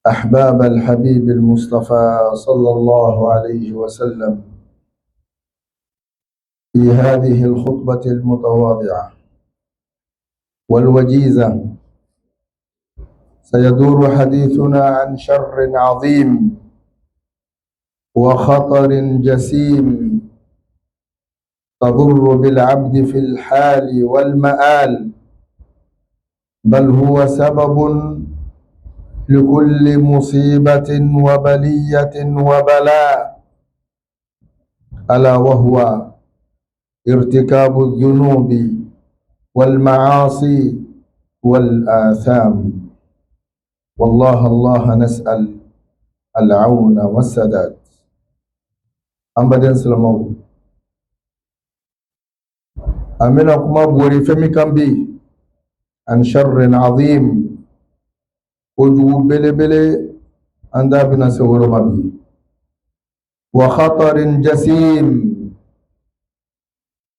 أحباب الحبيب المصطفى صلى الله عليه وسلم، في هذه الخطبة المتواضعة والوجيزة سيدور حديثنا عن شر عظيم وخطر جسيم تضر بالعبد في الحال والمآل، بل هو سبب لكل مصيبة وبلية وبلاء، ألا وهو ارتكاب الذنوب والمعاصي والآثام. والله نسأل العون والسداد. أمبدن سلمو أمنكما بوري فمي كمبي عن شر عظيم وجوب بلي بلي أندا بنا سورو مبي وخطر جسيم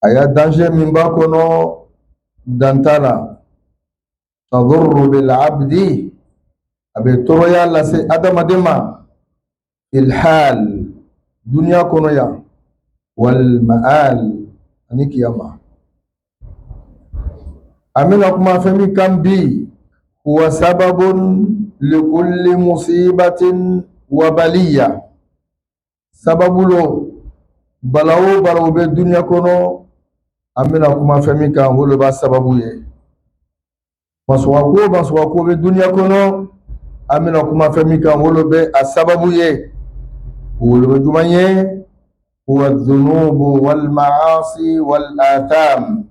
أيا دانجي من باكونو دانتالا تضر بالعبد أبي ترويا لسي أدم دما في الحال دنيا كونويا والمآل أنيك يما أمنكما فمي كمبي هو سبب لكل مصيبة وبلية. سبب له بلاو بالدنيا كونو أمنكما فمي كان هو لبا سبب يه مسواكو بالدنيا كونو أمنكما فمي كان هو لبا السبب يه هو لبا جمعيه هو الذنوب والمعاصي والآثام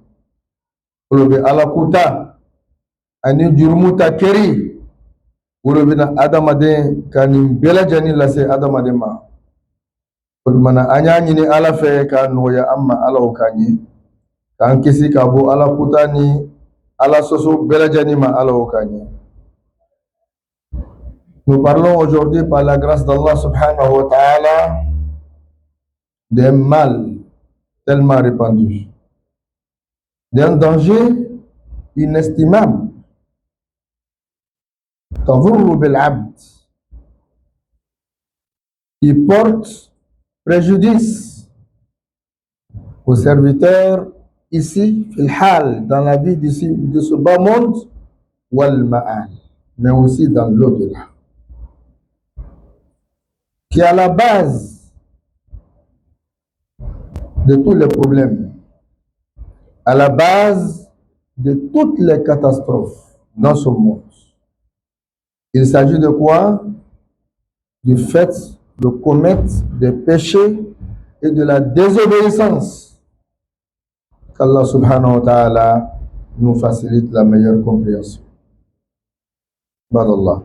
هو لبا ألاكوتا أني جرموتا كري ولبنا آدم دين كان بلا جاني لسي آدم دين ما ولمنا أنياني ني ألا في كان ويا أما ألا وكاني كان كسي كابو ألا كوتاني ألا سوسو بلا جاني ما ألا وكاني. Nous parlons aujourd'hui par la grâce d'Allah subhanahu wa ta'ala d'un mal tellement répandu, d'un danger inestimable. تضر بالعبد qui porte préjudice aux serviteurs ici, dans la vie d'ici, de ce bas monde, wal ma'al, mais aussi dans l'au-delà, qui est à la base de tous les problèmes, à la base de toutes les catastrophes dans ce monde. Il s'agit de quoi? Du fait de commettre des péchés et de la désobéissance. Qu'Allah subhanahu wa ta'ala nous facilite la meilleure compréhension. Badallah.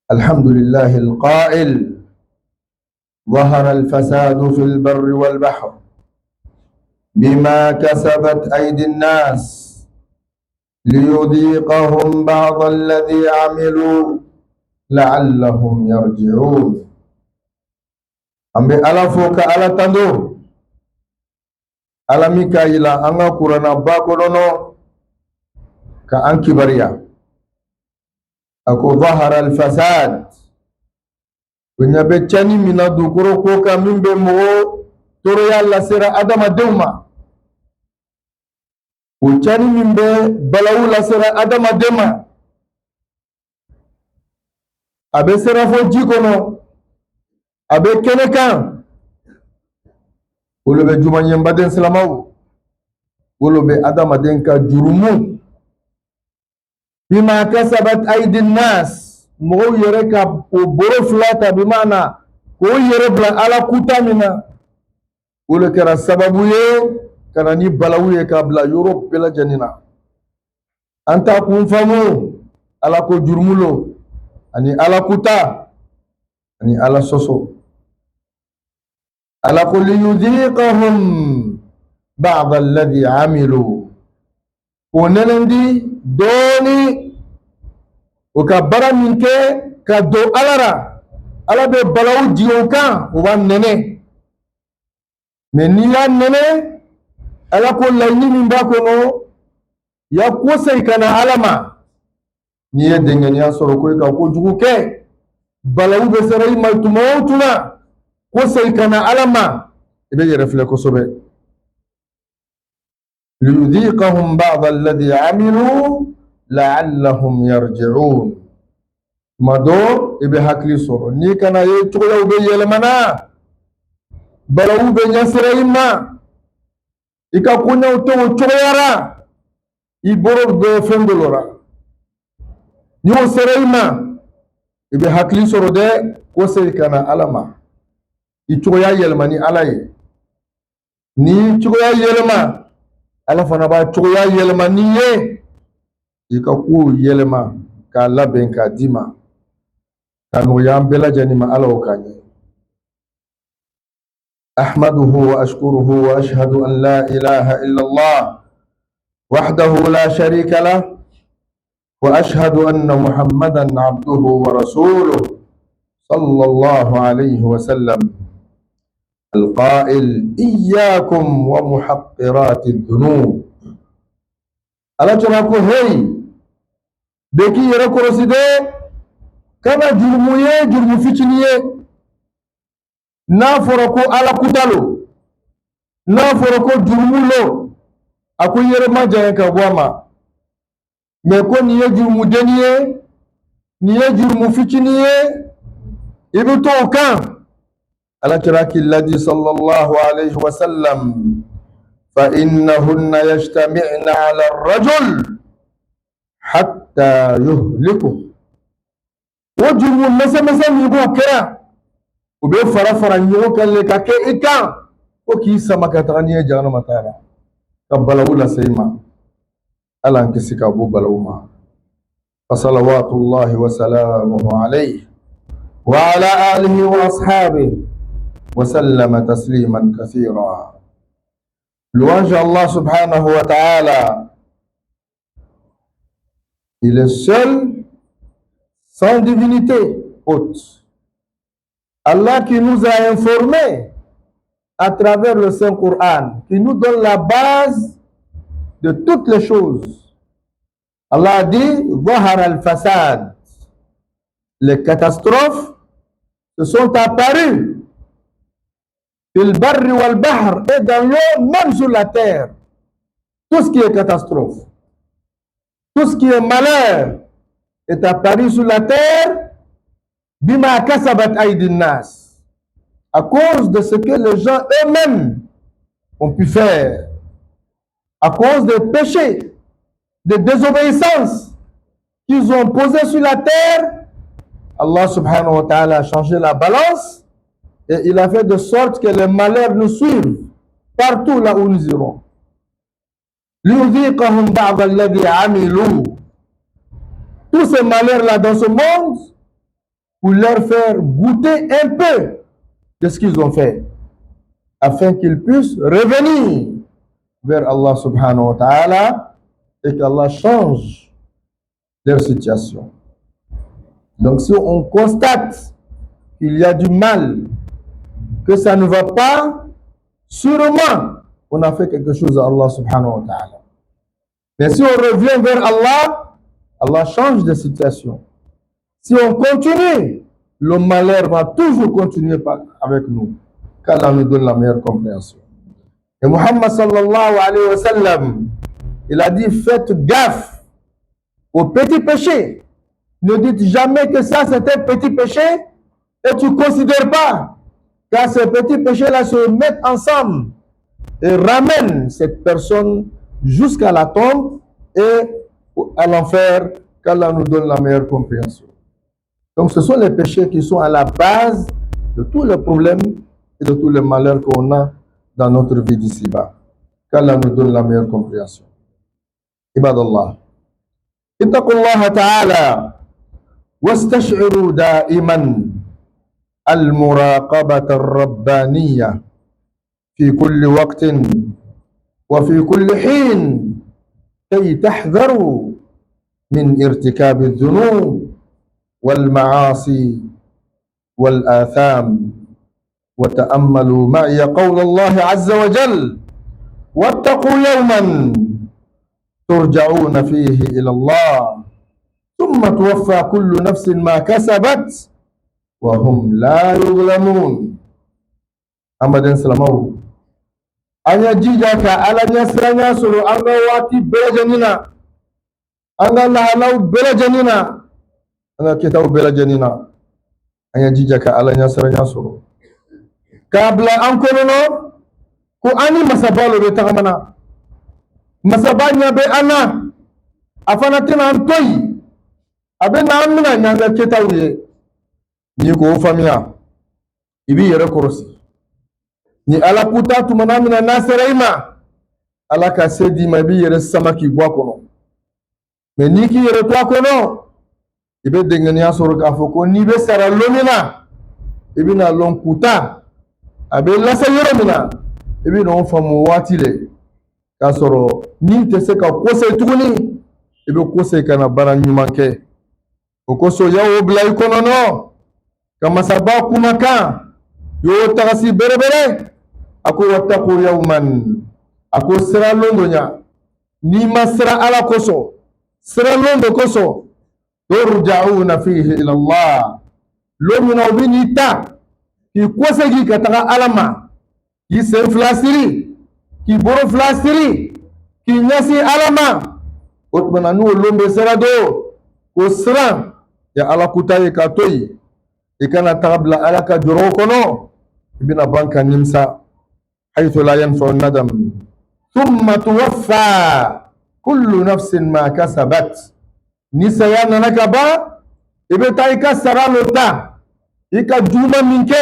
Alhamdulillah al-qa'il ظهر الفساد في البر والبحر بما كسبت أيدي الناس ليذيقهم بعض الذي عملوا لعلهم يرجعون. أمي ألا فوك ألا تندو ألا ميكايلا أنا كورانا باكولونو كأنكي بريا أكو ظهر الفساد ونبتشاني من الدكورو كوكا من بمو توريا الله سيرا أدم دوما وچاني من بلاو الله سيرا أدم دوما أبي سيرا فو جيكونو أبي كنكان ولو بجمان ينبادن سلامو ولو بأدم دينكا جرمو بما كسبت أيدي الناس مو يركب وبرفلات بمعنى كو يربلا على كتامنا ولكن السبب كان ني بلاوي كابلا يوروب بلا جنينا أنت كون فمو على كو جرمولو أني على كتا أني على سوسو على كل يذيقهم بعض الذي عملوا ونلندي دوني وكبر منك كدو ألرا ألا ببلاو ديوكا وان نene منيا نene ألا كل ليني من باكونو يقوسي كان علما n'i ye dengɛniya sɔrɔ ko i ka kojugu kɛ balawu bɛ sera i ma tuma o tuma ko segin ka na Ala ma i bɛ yɛrɛ filɛ kosɛbɛ liyudhiqahum ba'da alladhi amilu la'allahum yarji'un tuma dɔ i bɛ hakili sɔrɔ n'i kana ye cogoyaw bɛ yɛlɛmana balawu bɛ ɲɛsira i ma i ka koɲɛw tɔgɔ cogoyara i bolo bɛ fɛn dɔ la ni o sera i ma i bɛ hakili sɔrɔ dɛ ko segin ka na Ala ma i cogoya yɛlɛma ni Ala ye ni cogoya yɛlɛma Ala fana b'a cogoya yɛlɛma n'i ye i ka kow yɛlɛma k'a labɛn k'a d'i ma ka nɔgɔya an bɛɛ lajɛlen ma Ala o k'a ɲɛ أحمده وأشكره وأشهد أن لا إله إلا الله وحده لا شريك له وأشهد أن محمدا عبده ورسوله صلى الله عليه وسلم القائل إياكم ومحقرات الذنوب ألا تراكو هي بكي يركو رسيدي كما جرموية جرمو فيتنية نافركو على كتالو نافركو جرمولو أكو يرما جايك أبواما ميكو نيه جرمو دنيه نيه جرمو فيتنية إبتو كان على تراك الذي صلى الله عليه وسلم فإنهن يجتمعن على الرجل حتى يهلكه وجرم مسا يبو كرا وبيفرا فرا نيو كان لك إكا وكي سمكة تغنية جهنم تارا كبلو لا سيما ألا انكسك أبو بلوما فصلوات الله وسلامه عليه وعلى آله وأصحابه وسلم تسليما كثيرا. Louange à Allah subhanahu wa ta'ala. Il est seul, sans divinité haute. Allah qui nous a informés à travers le Saint-Coran, qui nous donne la base de toutes les choses. Allah a dit, Zahar al-Fasad. Les catastrophes se sont apparues. Fil barri wal bahr, et dans l'eau, même sur la terre. Tout ce qui est catastrophe, tout ce qui est malheur est apparu sur la terre. Bima kasabat aydin nas, à cause de ce que les gens eux-mêmes ont pu faire, à cause des péchés, des désobéissances qu'ils ont posés sur la terre. Allah subhanahu wa ta'ala a changé la balance et il a fait de sorte que les malheurs nous suivent partout là où nous irons. لِيُذِيقَهُمْ بَعْضَ الَّذِي عَمِلُوا. Tous ces malheurs-là dans ce monde, pour leur faire goûter un peu de ce qu'ils ont fait, afin qu'ils puissent revenir vers Allah subhanahu wa ta'ala et qu'Allah change leur situation. Donc si on constate qu'il y a du mal, que ça ne va pas, sûrement on a fait quelque chose à Allah subhanahu wa ta'ala. Mais si on revient vers Allah, Allah change de situation. Si on continue, le malheur va toujours continuer avec nous. Qu'Allah nous donne la meilleure compréhension. Et Muhammad sallallahu alayhi wa sallam, il a dit, faites gaffe aux petits péchés. Ne dites jamais que ça c'est un petit péché et tu ne considères pas. Car ces petits péchés-là se mettent ensemble et ramènent cette personne jusqu'à la tombe et à l'enfer. Qu'Allah nous donne la meilleure compréhension. Donc ce sont les péchés qui sont à la base de tous les problèmes et de tous les malheurs qu'on a dans notre vie d'ici-bas. Qu'Allah nous donne la meilleure compréhension. Ibadallah. Ittaqullaha ta'ala wastash'iru da'iman المراقبة الربانية في كل وقت وفي كل حين كي تحذروا من ارتكاب الذنوب والمعاصي والآثام. وتأملوا معي قول الله عز وجل واتقوا يوما ترجعون فيه إلى الله ثم توفى كل نفس ما كسبت وهم لا يظلمون. أمدن سلامو أنا جيجاك على نسرنا سلو أنا واتي بلا جنينا أنا لهلاو بلا جنينا أنا كتاو بلا جنينا أنا جيجاك على نسرنا سلو قبل أن كنونو كو أني مسابالو بتغمنا مسابانيا بأنا أفنتنا أنتوي أبنا أمنا نانا كتاوي نيكو فاميا إبي يركورسي ni ala kuta tumana mina nasaraima ala ka sedi ma bi yere samaki bwa kono me ni ki yere to kono ibe dengani asoro ka foko ni be sara lomina ibe na lon kuta abe lasa yere mina ibe no famu wati le ka soro ni te se ka kose tuguni ibe kose kana bara nyumanke okoso yawo blay kono no kama saba kumaka yo tagasi bere ako wattaqu yawman ako sira londo nya ni masra ala koso sira londo koso turja'una fihi ila Allah lomina obini ta ki kosegi kataga alama ki sen flasiri ki boro flasiri ki nyasi alama otmana nu lombe sira do ko sira ya ala kutaye ka toyi ikana tabla ala ka joro kono ibina banka nimsa حيث لا ينفع الندم ثم توفى كل نفس ما كسبت نسيان نكبا إبتا إكا سرالو تا إكا جوما منك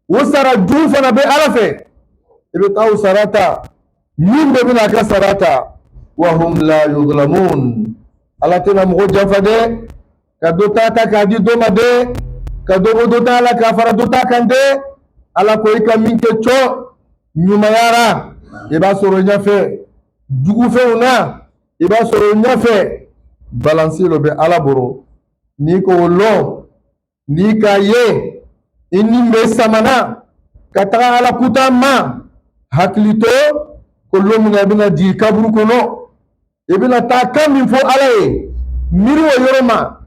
وسرا جوفنا بألفة إبتا وسراتا من ببنا كسراتا وهم لا يظلمون ألا تنا مغجا فدي كدو تاتا كدي دوما دي كدو دوتا لا كفر دوتا كندي ألا كويكا منك چو nyuma yara iba soro nyafe jugu fe una iba soro nyafe balansi lo be alaboro ni ko lo ni ka ye inni me samana kata ala kutama haklito ko lo mun abina di kabru kono ibina ta kam fo alaye miri wo yoroma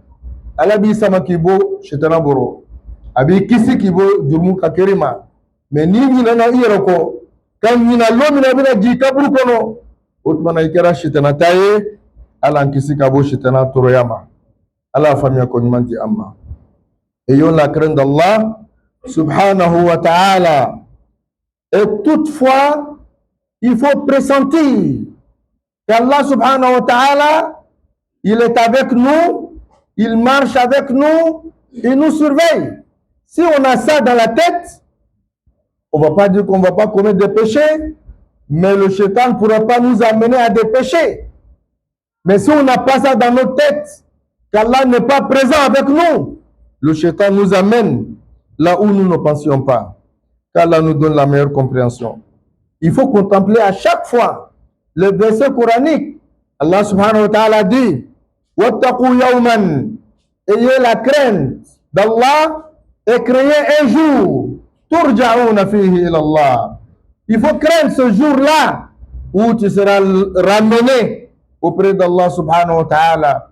ala bi sama kibo shetana boro abi kisi kibo jurmu ka kerima me ni na iyero ko kan nyina lomina bina ji kaburu kono otmana ikera shitana taye ala nkisi kabo shitana toroyama ala famia ko nyumanti amma et yon la crainte d'Allah subhanahu wa ta'ala et toutefois il faut pressentir qu'Allah subhanahu wa ta'ala il est avec nous, il marche avec nous, il nous surveille. Si on a ça dans la tête, on ne va pas dire qu'on ne va pas commettre des péchés, mais le shaitan ne pourra pas nous amener à des péchés. Mais si on n'a pas ça dans notre tête, qu'Allah n'est pas présent avec nous, le shaitan nous amène là où nous ne pensions pas. Qu'Allah nous donne la meilleure compréhension. Il faut contempler à chaque fois le verset coranique. Allah subhanahu wa ta'ala dit Wattaqu yawman, ayez la crainte d'Allah et créez un jour. Turja'una fihi ila Allah. Il faut craindre ce jour-là où tu seras ramené auprès d'Allah subhanahu wa ta'ala.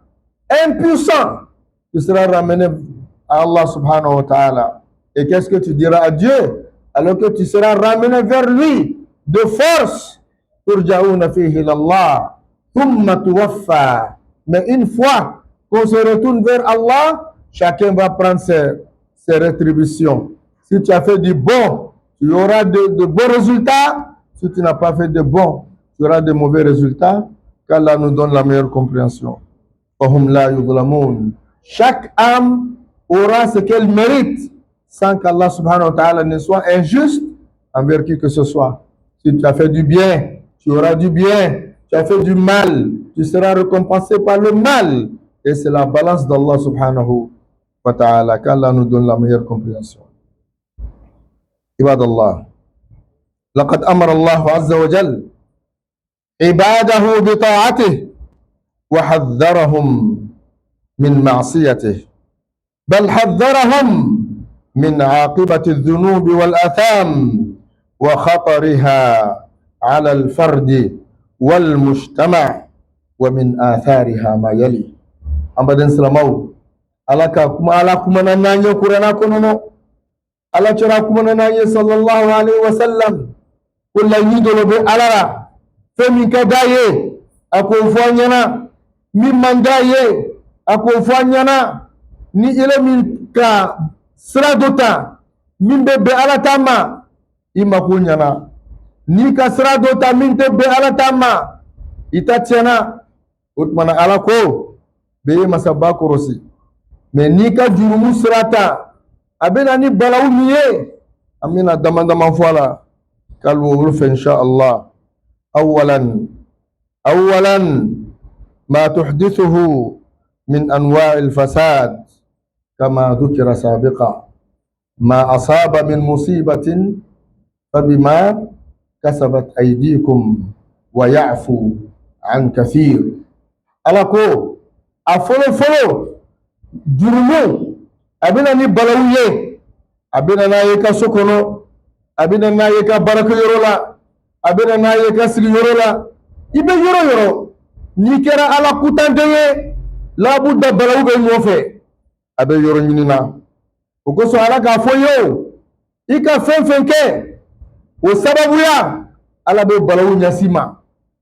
Impuissant, tu seras ramené à Allah subhanahu wa ta'ala. Et qu'est-ce que tu diras à Dieu alors que tu seras ramené vers lui de force? Turja'una fihi ila Allah. Thumma tuwaffa. Mais une fois qu'on se retourne vers Allah, chacun va prendre ses rétributions. Si tu as fait du bon, tu auras de bons résultats. Si tu n'as pas fait de bon, tu auras de mauvais résultats. Qu'Allah nous donne la meilleure compréhension. Chaque âme aura ce qu'elle mérite sans qu'Allah subhanahu wa ta'ala ne soit injuste envers qui que ce soit. Si tu as fait du bien, tu auras du bien. Tu as fait du mal, tu seras récompensé par le mal. Et c'est la balance d'Allah subhanahu wa ta'ala. Qu'Allah nous donne la meilleure compréhension. عباد الله لقد أمر الله عز وجل عباده بطاعته وحذرهم من معصيته بل حذرهم من عاقبة الذنوب والآثام وخطرها على الفرد والمجتمع ومن آثارها ما يلي ambaden salamaw alaka kuma ala kuma nananye kurana konono ala chara kuma nananye sallallahu alaihi wasallam kulla yidolo be alara femi kadaye ako fanyana mi mandaye ako fanyana ni ile min ka sradota min be ala tama ima kunyana ni ka sradota min te be ala tama itatiana utmana ala ko be masaba korosi me ni ka jurumu srata abena ni balawu miye amina damandama fola kalwo rufe insha Allah أولا ما تحدثه من أنواع الفساد كما ذكر سابقا ما أصاب من مصيبة فبما كسبت أيديكم ويعفو عن كثير ألاكو أفولو جرمو أبنا نبلوية أبنا نايكا سكونو أبنا نايكا بركة يرولا أبنا نايكا سري يرولا ibe yoro ni kera ala kutanteye la budda balawu be ñofe abe yoro ñinina o goso ala ka fo yo ika fenke o sababu ya ala be balawu ñasima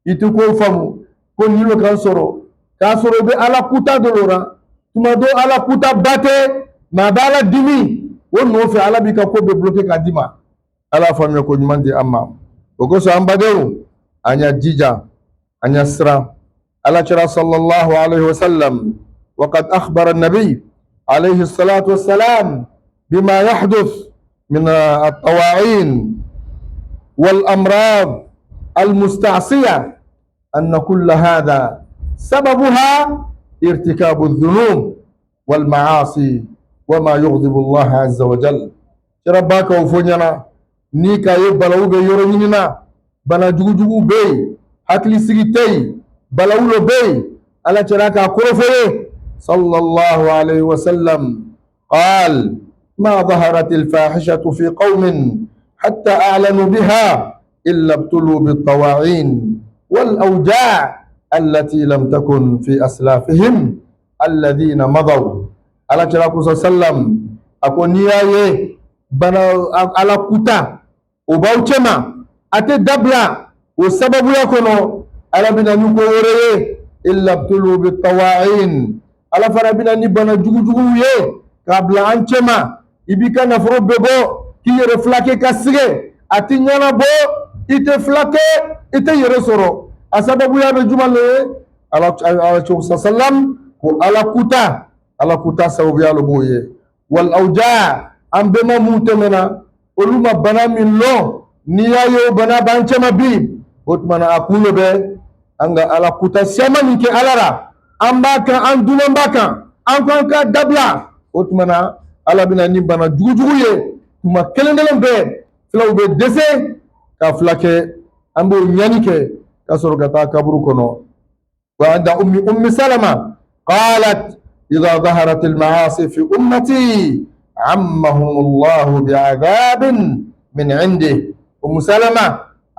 itu ko famu ko nilo kan soro ka soro be ala kuta dolora tuma do ala kuta bate ma bala dimi o nofe ala bi ka ko be bloqué ka dima ala famu ko ñumandi amma o goso ambadew anya jija أن يسرى على شرع صلى الله عليه وسلم وقد أخبر النبي عليه الصلاة والسلام بما يحدث من الطواعين والأمراض المستعصية أن كل هذا سببها ارتكاب الذنوب والمعاصي وما يغضب الله عز وجل شرباك وفنينا نيكا يبلغ بيورنينا بنا جوجو بي hakili sigitei balawulo bey ala charaka korofere sallallahu alayhi wa sallam قال ما ظهرت الفاحشة في قوم حتى أعلنوا بها إلا ابتلوا بالطواعين والأوجاع التي لم تكن في أسلافهم الذين مضوا على شراكو صلى الله عليه وسلم أكون نيايه بنا على كتا وباوشما أتي دبلا والسبب يكون على بنا نكو وريه إلا ابتلوا بالطواعين على فربنا نبنا جوجو قبل أن تما يبقى نفرو ببو كي يرفلاكي كسره أتنيانا بو إتفلاكي إتيرسورو السبب يا بجمال على صلى الله عليه وسلم على كوتا سبب يا لبويه والأوجاع أم بما موتمنا ولما بنا من لو نيايو بنا بانچما بي otmana akulo be anga ala kuta siama ninke alara ambaka anduna mbaka ankanka dabla otmana ala bina nimbana jugujugu ye tuma kelendelen be flaw be dese ka flake ambo nyanike ka soro gata kaburu kono wa anda ummi salama qalat idha dhaharat al ma'asi fi ummati ammahum Allah bi'adabin min indi salama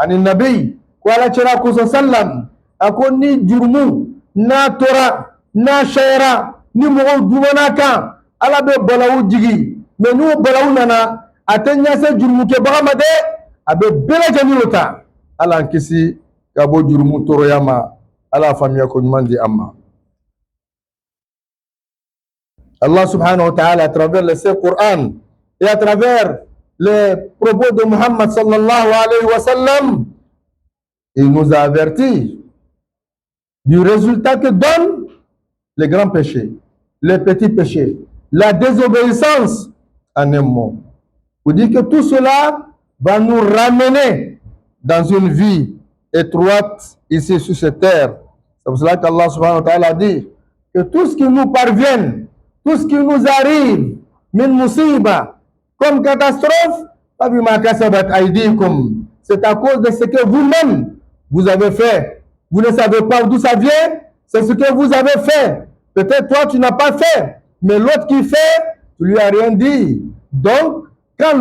ani nabi wala chira ko sallam akon ni jurmu na tora na shaira ni mo dumana kan ala be balawu jigi me nu balawu nana atenya se jurmu ke bahamade abe bela janilota ala kisi ka bo jurmu toro yama ala famiya ko mandi amma Allah subhanahu wa ta'ala à travers le Saint-Coran et à travers les propos de Muhammad sallallahu alayhi wa sallam, il nous a avertis du résultat que donnent les grands péchés, les petits péchés, la désobéissance en un mot. Vous dites que tout cela va nous ramener dans une vie étroite ici sur cette terre. C'est pour cela qu'Allah subhanahu wa ta'ala dit que tout ce qui nous parvient, tout ce qui nous arrive, min musiba, comme catastrophe, c'est à cause de ce que vous-même vous avez fait. Vous ne savez pas d'où ça vient, c'est ce que vous avez fait. Peut-être toi tu n'as pas fait, mais l'autre qui fait, tu lui as rien dit. Donc, quand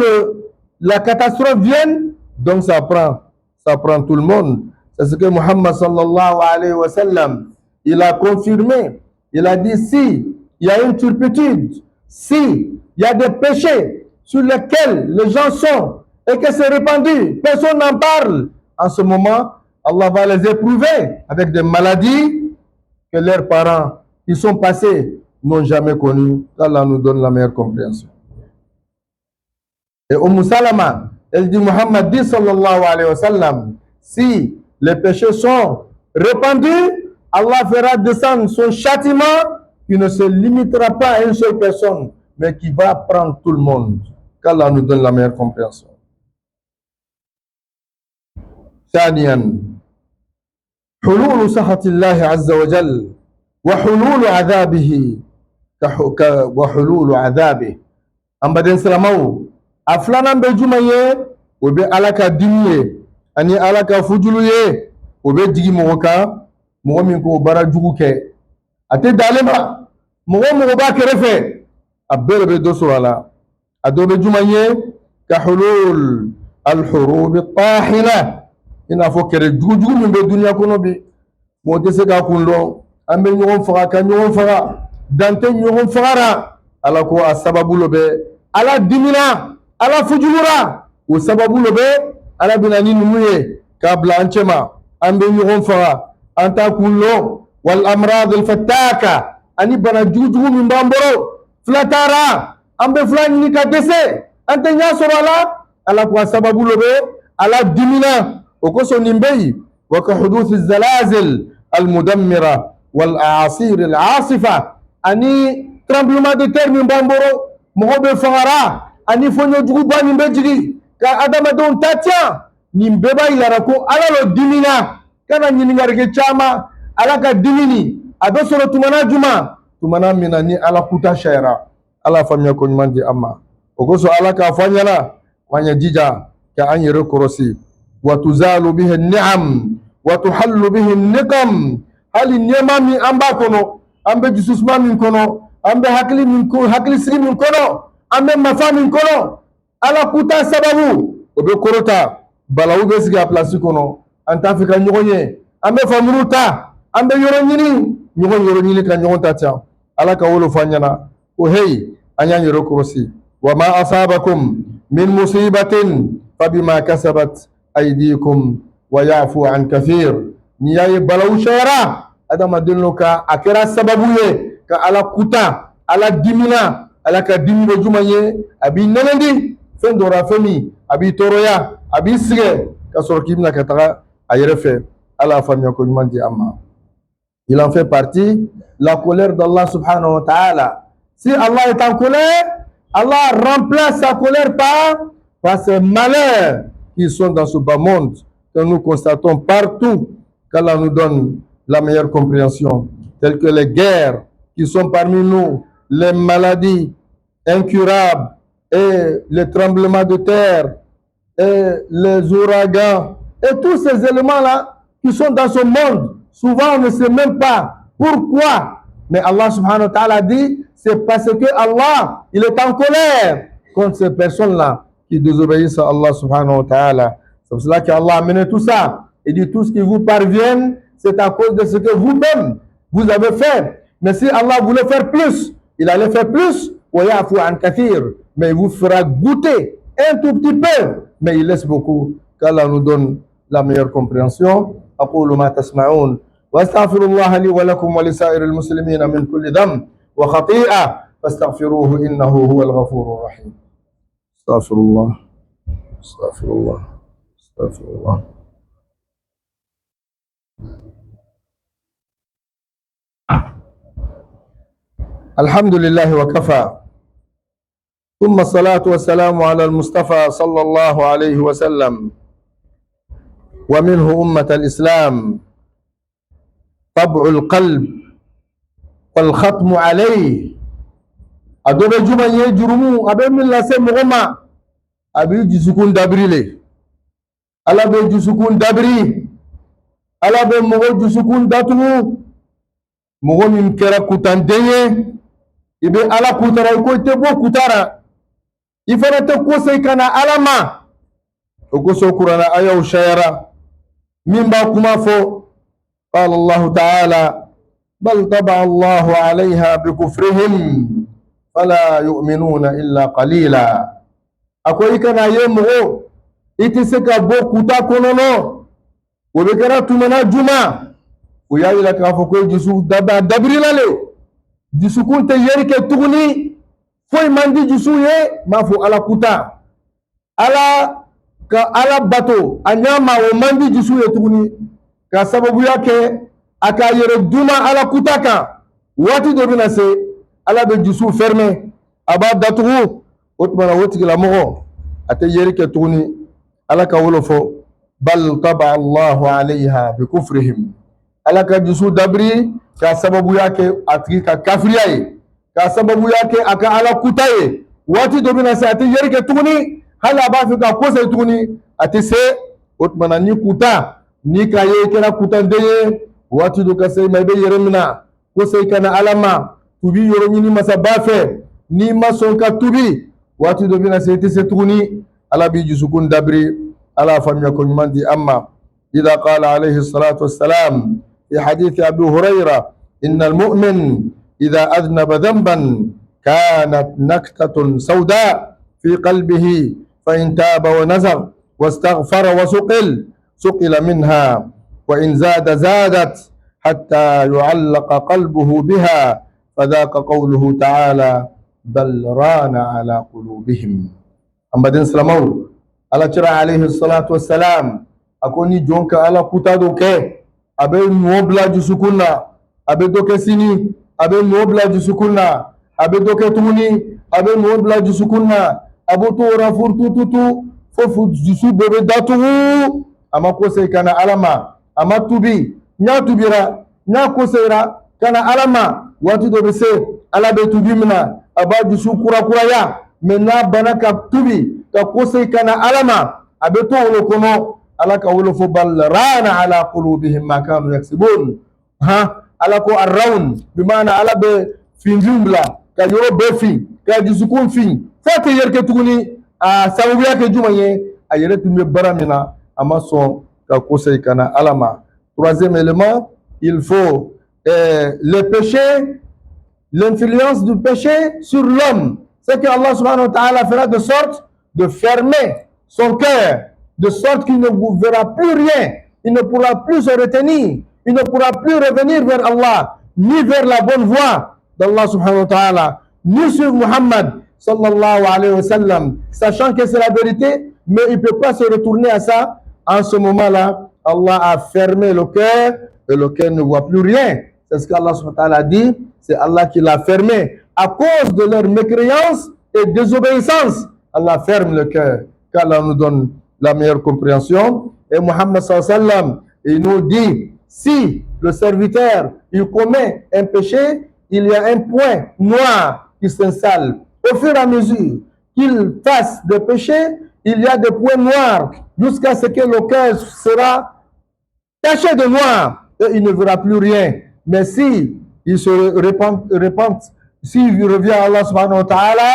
la catastrophe vient, donc ça prend tout le monde. C'est ce que Muhammad sallallahu alayhi wa sallam, il a confirmé Il a dit, si il y a une turpitude, si il y a des péchés sur lesquels les gens sont et que c'est répandu, personne n'en parle, en ce moment, Allah va les éprouver avec des maladies que leurs parents qui sont passés n'ont jamais connues. Allah nous donne la meilleure compréhension. Et Salama, elle dit, Muhammad dit sallallahu alayhi wa sallam, si les péchés sont répandus, Allah fera descendre son châtiment qui ne se limitera pas à une seule personne, mais qui va prendre tout le monde. Qu'Allah nous donne la meilleure compréhension. ثانيا حلول سخط الله عز وجل وحلول عذابه وحلول عذابه أم بدن سلامو أفلانا بجمعيه وبي ألاكا دميه أني ألاكا فجلويه وبي جيجي موكا مومين كو برا جوكي أتي دالما مومو باكرفه أبير بدوسو على أدو بجمعيه كحلول الحروب الطاحنة ina fo kere jugu min be duniya kono bi mo te se ka kundo ambe ñogon faga ka ñogon faga dante ñogon fagara ala ko a sababu lo be ala dimina ala fujulura o sababu lo be ala bina ni numuye ka bla ancema ambe ñogon faga anta kullo wal amrad al fattaka ani bana jugu min bamboro flatara ambe flani ni ka dese ante nya soro ala ko a sababu lo be ala dimina وكسو نمبي وكحدوث الزلازل المدمرة والأعاصير العاصفة أني tremblement de terre من بامبورو مغوبة فغرا أني فنو جغوبا نمبجري كأدام دون تاتيا نمببا يلاركو على لو دينينا كان نينغارك تشاما على كدينيني أدو سورة تمانا جمع تمانا مناني على كوتا شايرا على فميا كون ماندي أما وكسو على كافانيانا وانيا جيجا كأني ركروسي وتزال به النعم وتحل به النقم هل النعمة من أمباكونو أمبي جسوس ما من كونو أمبي هكلي من كونو هكلي سري من كونو أمبي مفا من كونو على كوتا سببو وبي كوروتا بلاو بسيغا بلاسي كونو أنت أفريكا نيغوني أمبي فامروتا أمبي يورونيني نيغون يورونيني كان نيغون تاتيا على كاولو فانيانا وهي أنيان يروكروسي وما أصابكم من مصيبة فبما كسبت أيديكم ويعفو عن كثير نياي بلاو شيرا هذا ما دلوكا أكرا سببوية كالا كوتا على ديمينا على كديمي بجمعيه أبي نلندي فين دورا فمي أبي تورويا أبي سيغي كسور كيمنا كتاغا أيرفي على فمي يكون مندي أما il en fait partie la colère d'Allah subhanahu wa ta'ala. Si Allah est en colère, Allah remplace sa colère par ses malheurs qui sont dans ce bas monde, que nous constatons partout, qu'Allah nous donne la meilleure compréhension, telles que les guerres qui sont parmi nous, les maladies incurables, et les tremblements de terre, et les ouragans, et tous ces éléments-là qui sont dans ce monde. Souvent, on ne sait même pas pourquoi. Mais Allah subhanahu wa ta'ala dit, c'est parce que Allah, il est en colère contre ces personnes-là qui désobéissent à Allah subhanahu wa ta'ala. C'est pour cela qu'Allah a mené tout ça. Il dit, tout ce qui vous parvient, c'est à cause de ce que vous-même, vous avez fait. Mais si Allah voulait faire plus, il allait faire plus. Mais il vous fera goûter un tout petit peu. Mais il laisse beaucoup. Qu'Allah nous donne la meilleure compréhension. أقول ما تسمعون وأستغفر الله لي ولكم ولسائر المسلمين من كل ذنب وخطيئة فاستغفروه إنه هو الغفور الرحيم. استغفر الله استغفر الله استغفر الله. الحمد لله وكفى ثم الصلاة والسلام على المصطفى صلى الله عليه وسلم ومنه أمة الإسلام طبع القلب والختم عليه. أدوبة جمع يجرمو أبي من الله سمغما أبي جسكون دبريلي ألا بي جسكون دبري ألا بي مغو جسكون داتو مغو من كرا كتان ديه إبي ألا كتارا يكو تبو كتارا إفانا تكو سيكانا ألما وكو سوكرانا أيو شايرا من باكما فو قال الله تعالى بل طبع الله عليها بكفرهم فلا يؤمنون إلا قليلا أكوي كان يمغو إتسكا بوكو تاكونونو وبكرا تمنا جمع ويا إلى كافوكو جسو دبا دبري لالي جسو كنت يريك تغني فوي ماندي جسو ما فو على كوتا ala bato anyama o mandi jisu yetuguni ka sababu yake aka yere duma ala kutaka wati do bina se ala be jisu ferme aba datugu otmana woti la mogo ate yere ke tuguni ala ka wolofo bal taba Allah alayha bi kufrihim ala ka jisu dabri ka sababu yake atiki ka kafriyaye ka sababu yake aka ala kutaye wati do bina se ate yere ke tuguni hala ba fi ka kosa tuguni ate se otmana ni kuta ni ka ye kera kuta ndeye wati do ka se mai be yeremina kosa kana alama tubi yoro ni masa bafe ni mason ka tubi wati do bina se te se tuguni ala bi jusukun dabri ala famya ko mandi amma idha qala alayhi salatu wassalam fi hadith abi hurayra inna almu'min idha adhnaba dhanban kanat naktatun sawda في قلبه فإن تاب ونزغ واستغفر سقل منها وإن زادت حتى يعلق قلبه بها فذاك قوله تعالى بل ران على قلوبهم أما دين سلامو على ترى عليه الصلاة والسلام أكوني جونك على كتادوك أبي نوبلا جسكونا أبي دوك سيني أبي نوبلا جسكونا أبي دوك توني أبي نوبلا جسكونا aboto rafur tututu fofu jisu bebe datugu ama kose kana alama ama tubi nya tubira nya koseira kana alama watu do bese ala be tubi mina aba jisu kura ya mena banaka tubi ka kose kana alama abeto wolo kono ala ka wolo fo bal rana ala qulubihim ma kanu yaksibun ha ala ko arraun bimana ala be finjumla ka yoro be fi ka jisu kun fi fate yerke tuguni a sababu yake juma ye a yere tumbe baramina amason ka kosei kana alama. Troisième élément, il faut le péché, l'influence du péché sur l'homme. C'est que Allah subhanahu wa ta'ala fera de sorte de fermer son cœur, de sorte qu'il ne verra plus rien, il ne pourra plus se retenir, il ne pourra plus revenir vers Allah, ni vers la bonne voie d'Allah subhanahu wa ta'ala, ni sur Muhammad sallallahu alayhi wa sallam, sachant que c'est la vérité, mais il ne peut pas se retourner à ça. En ce moment-là, Allah a fermé le cœur et le cœur ne voit plus rien. C'est ce qu'Allah subhanahu wa ta'ala a dit, c'est Allah qui l'a fermé. À cause de leur mécréance et désobéissance, Allah ferme le cœur. Qu'Allah nous donne la meilleure compréhension. Et Muhammad sallallahu alayhi wa sallam, il nous dit, si le serviteur il commet un péché, il y a un point noir qui s'installe. Au fur et à mesure qu'il fasse des péchés, il y a des points noirs jusqu'à ce que le cœur sera taché de noir et il ne verra plus rien. Mais si il se repent, s'il revient à Allah subhanahu wa ta'ala,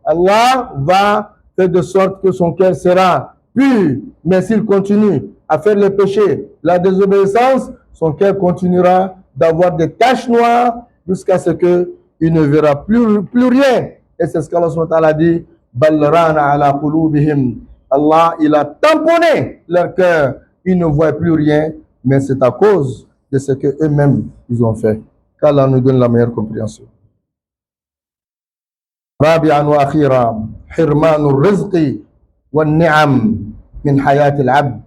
Allah va faire de sorte que son cœur sera pur. Mais s'il continue à faire les péchés, la désobéissance, son cœur continuera d'avoir des taches noires jusqu'à ce qu'il ne verra plus rien. Et c'est ce qu'Allah subhanahu wa ta'ala dit, Balrana ala qulubihim. Allah, il a tamponné leur cœur. Ils ne voient plus rien, mais c'est à cause de ce qu'eux-mêmes ils ont fait. Qu'Allah nous donne la meilleure compréhension. رابعا واخيرا حرمان الرزق والنعم من حياة العبد.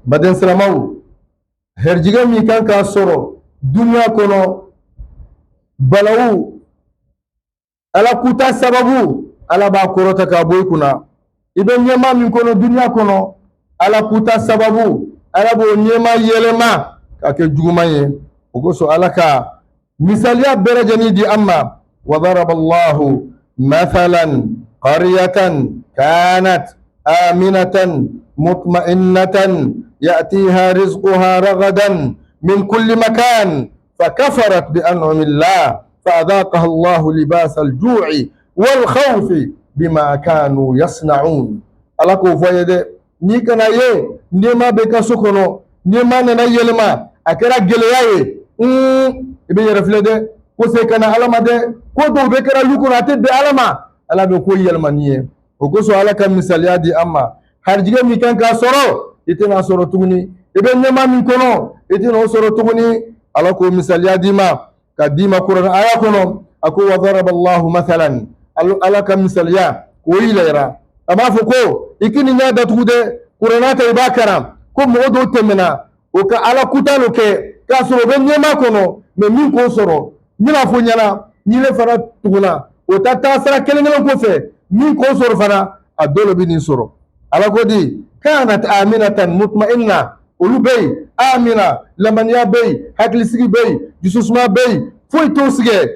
بدن سلامو هرجيغا ميكان كاسورو دنيا كونو بلاو ala kuta sababu ala ba korota ka boy kuna ibe nyema min kono dunya kono ala kuta sababu ala bo nyema yelema ka ke juguma ye ogoso ala ka misaliya berajani di amma wa daraba Allah mathalan qaryatan kanat aminatan mutma'innatan ya'tiha rizquha ragadan min kulli makan fakafarat bi an'amillah فأذاقها الله لباس الجوع والخوف بما كانوا يصنعون. Allah ko voye de ni kana ye ni ma be ka sokono ni ma na yelma akara geleya ye ibe yɛrɛ filɛ dɛ ko se kana ala ma dɛ ko dɔw bɛ kɛra lu kɔnɔ a tɛ bɛn ala ma ala bɛ ko yɛlɛma ni ye o kosɔn ala ka misaliya di an ma harijigɛ min kan k'a sɔrɔ i tɛna sɔrɔ tuguni i bɛ ɲɛma min kɔnɔ i tɛna o sɔrɔ tuguni ala k'o misaliya d'i ma ka d'i ma kuranɛ aya kɔnɔ a ko wa daraba allahu mathalan ala ka misaliya k'o yɛlɛra a b'a fɔ ko i k'i ni ɲɛ datugu dɛ kuranɛ ta i b'a karan ko mɔgɔ dɔw tɛmɛna o ka ala kuta dɔ kɛ k'a sɔrɔ o bɛ ɲɛma kɔnɔ mɛ min k'o sɔrɔ n bɛna fɔ ɲɛna ni ne fana tuguna o ta taasira kelen kelen kɔfɛ min k'o sɔrɔ fana a dɔw la bɛ nin sɔrɔ ala ko di kanat aminatan mutma'inna olu bɛ yen amina lamaniya bɛ yen hakilisigi bɛ yen dususuma bɛ yen foyi t'o sigɛ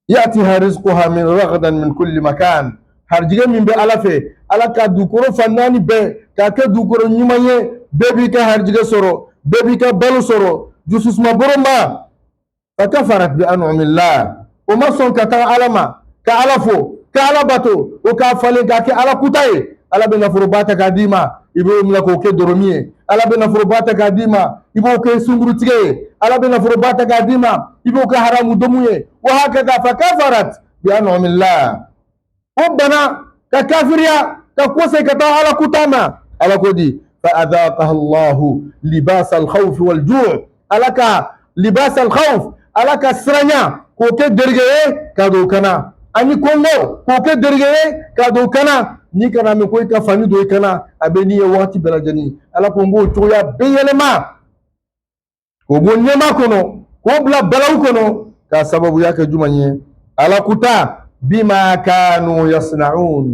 yatiha rizquha min ragadan min kulli makan harijigɛ min bɛ ala fɛ ala ka dugukolo fan naani bɛɛ k'a kɛ dugukolo ɲuman ye bɛɛ b'i ka harijigɛ sɔrɔ bɛɛ b'i ka balo sɔrɔ dususuma bɔrɔ ma fakafarat bi an'amillah o ma sɔn ka taa ala ma ka ala fo ka ala bato o k'a falen k'a kɛ ala kuta ye ala bɛ nafoloba ta k'a d'i ma i b'o minɛ k'o kɛ dɔrɔmi ye ala bɛ nafoloba ta k'a d'i ma i b'o kɛ sunkurutigɛ ye ala bɛ nafoloba ta k'a d'i ma i b'o kɛ haramu domu ye wa hakada fakafarat bi an'amillah o bana ka kafiriya ka kose ka taa ala kuta ma ala ko di fa adaqaha allahu libas alkhawf walju' ala ka libas alkhawf ala ka siranya k'o kɛ derige ye ka don kana ani kɔngɔ k'o kɛ derige ye ka don kana ni kana min ko i ka fani don i kana a bɛ n'i ye waati bɛɛ lajɛlen ala ko n b'o cogoya bɛɛ yɛlɛma k'o bɔ ɲɛma kɔnɔ k'o bila balawu kɔnɔ k'a sababuya kɛ jumɛn ye ala kuta bima kanu yasna'un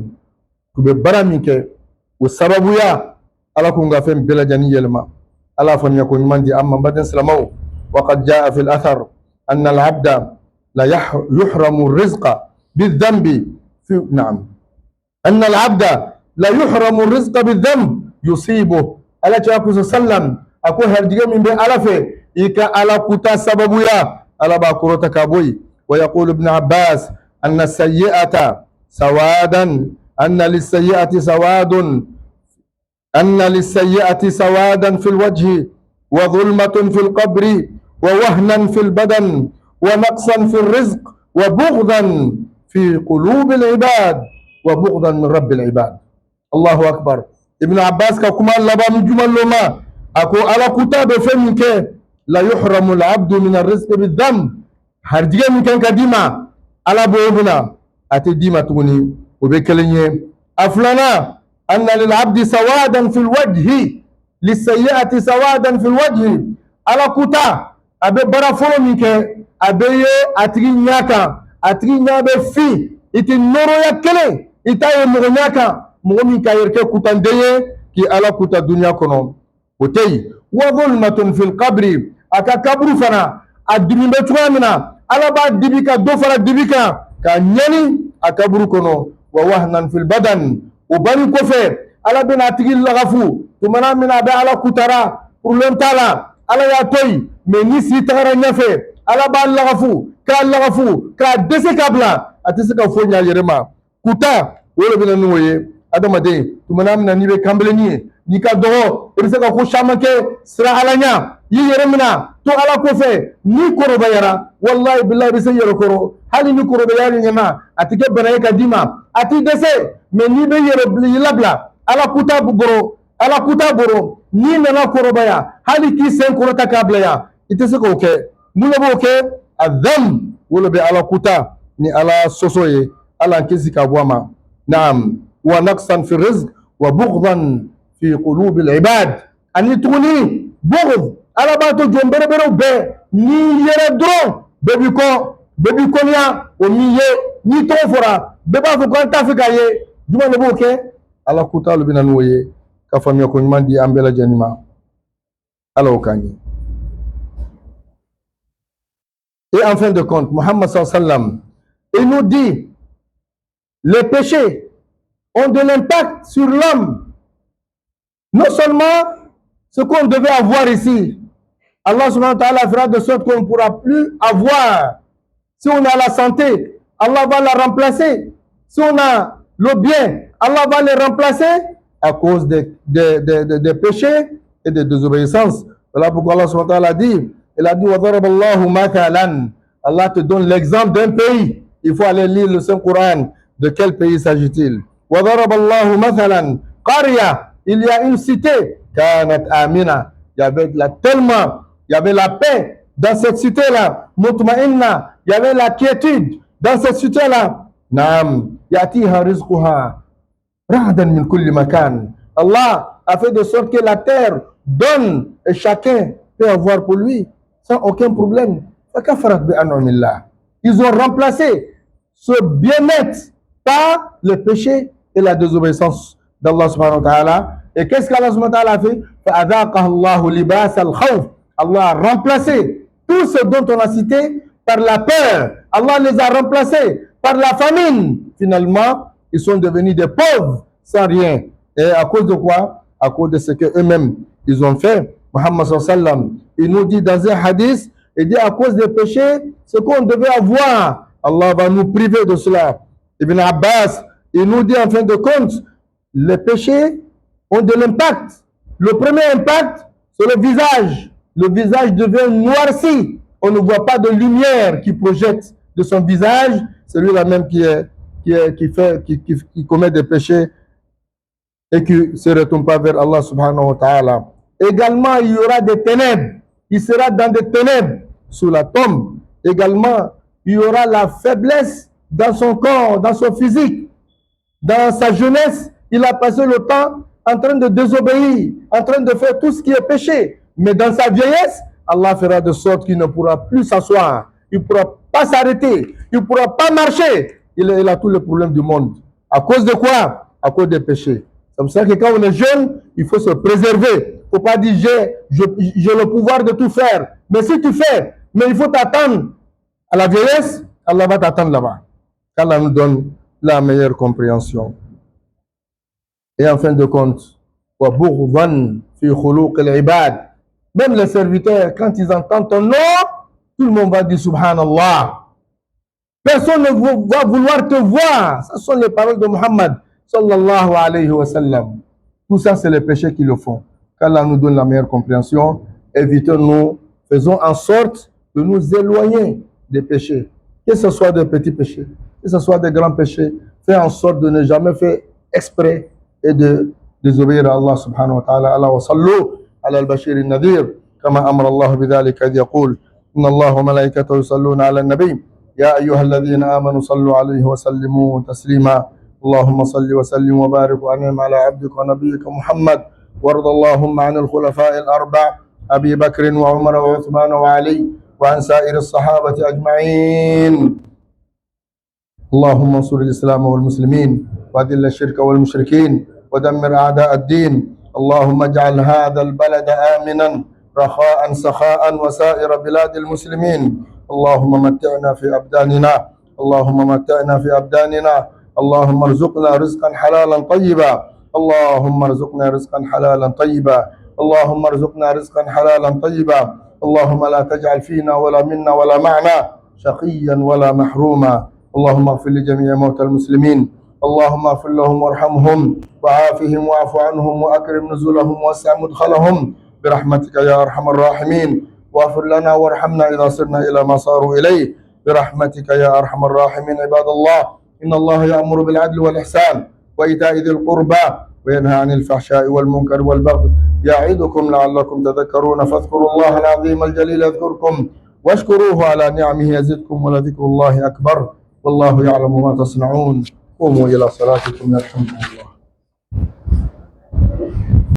u bɛ baara min kɛ o sababuya ala ko n ka fɛn bɛɛ lajɛlen yɛlɛma ala fɔ ɲɛ ko ɲuman di an ma n baden silamɛw وقد جاء في الأثر أن العبد لا يحرم الرزق بالذنب نعم أن العبد لا يحرم الرزق بالذنب يصيبه ألا تشاكو صلى الله عليه وسلم أكو هرجي من بين ألفه إيكا ألا كتا سببويا ألا باكورو تكابوي ويقول ابن عباس أن السيئة سوادا أن للسيئة سوادا في الوجه وظلمة في القبر ووهنا في البدن ونقصا في الرزق وبغضا في قلوب العباد وبغضا من رب العباد الله أكبر ابن عباس كما لبا من جمل لما أكو على كتاب فمك لا يحرم العبد من الرزق بالذنب هرجي من كان كديما على بوبنا أتي ديما تغني وبكلني أفلنا أن للعبد سوادا في الوجه للسيئة سوادا في الوجه على كتاب abe bara fɔlɔ min kɛ a bɛ ye a tigi ɲɛ kan a tigi ɲɛ bɛ fin i tɛ nɔrɔya kelen i t'a ye mɔgɔ ɲɛ kan mɔgɔ min ka yɛrɛ kɛ kutanden ye k'i ala kuta duniya kɔnɔ o tɛ yen wa zulmatun fil qabri a ka kaburu fana a dimi bɛ cogoya min na ala b'a dibi ka dɔ fara dibi kan k'a ɲɛni a kaburu kɔnɔ wa wahnan fil badan o banni kɔfɛ ala bɛna a tigi lagafu tumana min na a bɛ ala kutara problème t'a la ala y'a to yen mɛ ni si tagara ɲɛfɛ ala b'a lagafu k'a dɛsɛ k'a bila a tɛ se ka foyi ɲɛ a yɛrɛ ma kuta o de bɛ na n'o ye adamaden tumana min na n'i bɛ kanbilenni ye n'i ka dɔgɔ i bɛ se ka ko caman kɛ sira ala ɲɛ i yɛrɛ minɛ to ala kɔfɛ n'i kɔrɔbayara walahi bilahi i bɛ se yɛrɛ kɔrɔ hali ni kɔrɔbayara nin ɲɛna a tɛ kɛ bana ye ka d'i ma a t'i dɛsɛ mɛ n'i bɛ yɛrɛ labila ala kuta bɔrɔ n'i nana kɔrɔbaya hali k'i sen kɔrɔta k'a bila yan i tɛ se k'o kɛ mun de b'o kɛ a dam wolo bɛ ala kuta ni ala sɔsɔ ye ala kisi ka bɔ a ma naam wa naqsan fi rizq wa bughdan fi qulubi al-ibad ani tuguni bughd ala b'a to jɔn bɛrɛbɛrɛw bɛɛ n'i yɛrɛ dɔrɔn bɛɛ b'i kɔniya o min ye n'i tɔgɔ fɔra bɛɛ b'a fɔ ko an t'a fɛ k'a ye jumɛn de b'o kɛ ala kuta olu bɛ na n'o ye ka faamuya ko ɲuman di an bɛɛ lajɛlen ma ala o k'an ye. Et en fin de compte, Muhammad sallallahu alayhi wa sallam, il nous dit, les péchés ont de l'impact sur l'homme. Non seulement ce qu'on devait avoir ici, Allah subhanahu wa ta'ala fera de sorte qu'on ne pourra plus avoir. Si on a la santé, Allah va la remplacer. Si on a le bien, Allah va les remplacer à cause des péchés et des désobéissances. Voilà pourquoi Allah subhanahu wa ta'ala dit, Il a dit وَضَرَبَ اللَّهُ مَثَلًا. Allah te donne l'exemple d'un pays. Il faut aller lire le Saint-Coran. De quel pays s'agit-il? وَضَرَبَ اللَّهُ مَثَلًا قَرْيَةً. Il y a une cité. كَانَتْ آمِنَةً. Il y avait il y avait la paix dans cette cité-là. مُطْمَئِنَّةً. Il y avait la quiétude dans cette cité-là. نعم يأتيها رزقها رغدا من كل مكان. Allah a fait de sorte que la terre donne et chacun peut avoir pour lui sans aucun problème. Ils ont remplacé ce bien-être par le péché et la désobéissance d'Allah subhanahu wa ta'ala. Et qu'est-ce qu'Allah subhanahu wa ta'ala a fait? Allah a remplacé tout ce dont on a cité par la peur. Allah les a remplacés par la famine. Finalement, ils sont devenus des pauvres sans rien. Et à cause de quoi? À cause de ce qu'eux-mêmes ils ont fait. Muhammad sallallahu alayhi wa sallam, il nous dit dans un hadith, il dit à cause des péchés, ce qu'on devait avoir, Allah va nous priver de cela. Ibn Abbas, il nous dit en fin de compte, les péchés ont de l'impact. Le premier impact, c'est le visage. Le visage devient noirci. On ne voit pas de lumière qui projette de son visage. C'est lui-là même qui commet des péchés et qui ne se retourne pas vers Allah subhanahu wa ta'ala. Également, il y aura des ténèbres. Il sera dans des ténèbres sous la tombe. Également, il y aura la faiblesse dans son corps, dans son physique. Dans sa jeunesse, il a passé le temps en train de désobéir, en train de faire tout ce qui est péché. Mais dans sa vieillesse, Allah fera de sorte qu'il ne pourra plus s'asseoir. Il ne pourra pas s'arrêter. Il ne pourra pas marcher. Il a tous les problèmes du monde. À cause de quoi? À cause des péchés. C'est pour ça que quand on est jeune, il faut se préserver. Il ne faut pas dire j'ai le pouvoir de tout faire. Mais si tu fais, mais il faut t'attendre à la vieillesse, Allah va t'attendre là-bas. Allah nous donne la meilleure compréhension. Et en fin de compte, même les serviteurs, quand ils entendent ton nom, tout le monde va dire Subhanallah. Personne ne va vouloir te voir. Ce sont les paroles de Muhammad sallallahu alayhi wa sallam. Tout ça, c'est les péchés qui le font. Qu'Allah nous donne la meilleure compréhension. Évitons-nous, faisons en sorte de nous éloigner des péchés. Que ce soit des petits péchés, que ce soit des grands péchés. Fais en sorte de ne jamais faire exprès et de désobéir à Allah subhanahu wa ta'ala. Allah wa sallu ala al-bashir al-nadir. Kama amra Allah bidhalika idh yaqul. Inna Allah wa malaikatahu yusalluna ala al-nabi. يا أيها الذين آمنوا صلوا عليه وسلموا تسليما اللهم صل وسلم وبارك وأنعم على عبدك ونبيك محمد وارض اللهم عن الخلفاء الأربع أبي بكر وعمر وعثمان وعلي وعن سائر الصحابة أجمعين اللهم انصر الإسلام والمسلمين وأذل الشرك والمشركين ودمر أعداء الدين اللهم اجعل هذا البلد آمنا رخاء سخاء وسائر بلاد المسلمين اللهم متعنا في أبداننا اللهم متعنا في أبداننا اللهم ارزقنا رزقا حلالا طيبا اللهم ارزقنا رزقا حلالا طيبا اللهم ارزقنا رزقا حلالا طيبا اللهم لا تجعل فينا ولا منا ولا معنا شقيا ولا محروما اللهم اغفر لجميع موتى المسلمين اللهم اغفر لهم وارحمهم وعافهم واعف عنهم وأكرم نزلهم ووسع مدخلهم برحمتك يا أرحم الراحمين واغفر لنا وارحمنا إذا صرنا إلى ما صاروا إليه برحمتك يا أرحم الراحمين عباد الله إن الله يأمر بالعدل والإحسان وإيتاء ذي القربى وينهى عن الفحشاء والمنكر والبغي يعظكم لعلكم تذكرون فاذكروا الله العظيم الجليل يذكركم واشكروه على نعمه يزدكم ولذكر الله أكبر والله يعلم ما تصنعون قوموا إلى صلاتكم يرحمكم الله